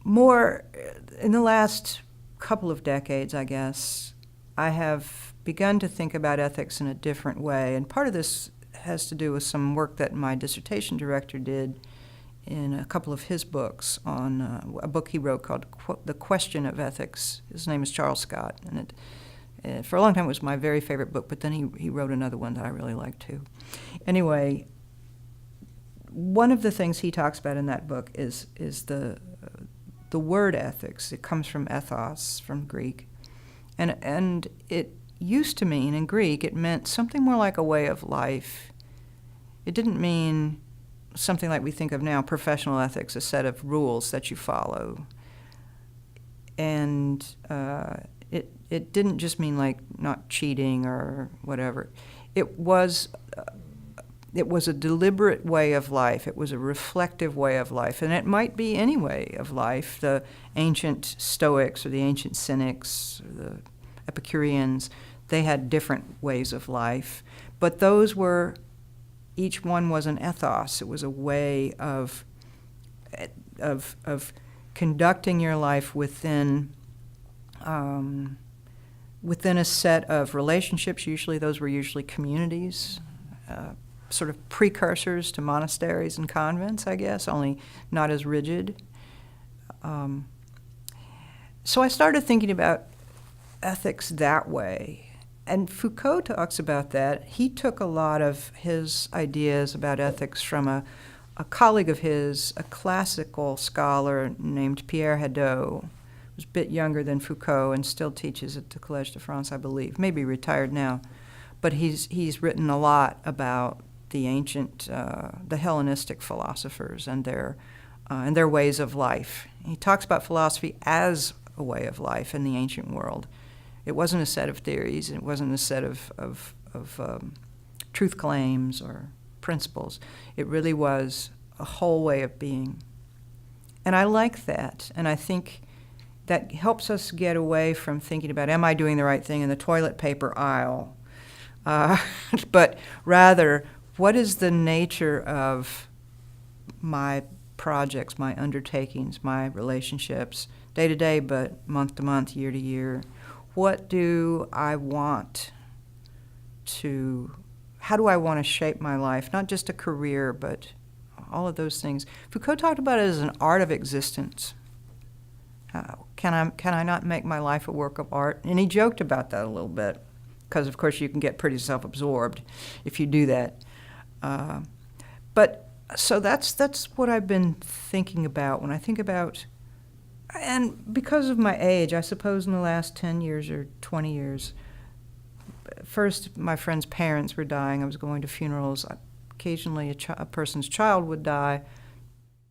more in the last couple of decades, I guess, I have begun to think about ethics in a different way. And part of this has to do with some work that my dissertation director did in a couple of his books on a book he wrote called The Question of Ethics. His name is Charles Scott, and for a long time it was my very favorite book, but then he wrote another one that I really liked too. Anyway, one of the things he talks about in that book is the word ethics. It comes from ethos, from Greek, and it used to mean, in Greek, it meant something more like a way of life. It didn't mean something like we think of now, professional ethics, a set of rules that you follow. And it didn't just mean like not cheating or whatever. It was a deliberate way of life. It was a reflective way of life. And it might be any way of life. The ancient Stoics or the ancient Cynics or the Epicureans, they had different ways of life. But those were, each one was an ethos. It was a way of conducting your life within a set of relationships. Usually those were usually communities, sort of precursors to monasteries and convents, I guess, only not as rigid. So I started thinking about ethics that way. And Foucault talks about that. He took a lot of his ideas about ethics from a colleague of his, a classical scholar named Pierre Hadot, who's a bit younger than Foucault and still teaches at the Collège de France, I believe, maybe retired now. But he's written a lot about the ancient, the Hellenistic philosophers and their ways of life. He talks about philosophy as a way of life in the ancient world. It wasn't a set of theories. It wasn't a set of truth claims or principles. It really was a whole way of being. And I like that. And I think that helps us get away from thinking about, am I doing the right thing in the toilet paper aisle? But rather, what is the nature of my projects, my undertakings, my relationships, day to day, but month to month, year to year? What do I want how do I want to shape my life? Not just a career, but all of those things. Foucault talked about it as an art of existence. Can I not make my life a work of art? And he joked about that a little bit, because of course you can get pretty self-absorbed if you do that. But so that's what I've been thinking about when I think about. And because of my age, I suppose in the last 10 years or 20 years, first my friends' parents were dying. I was going to funerals. Occasionally a person's child would die.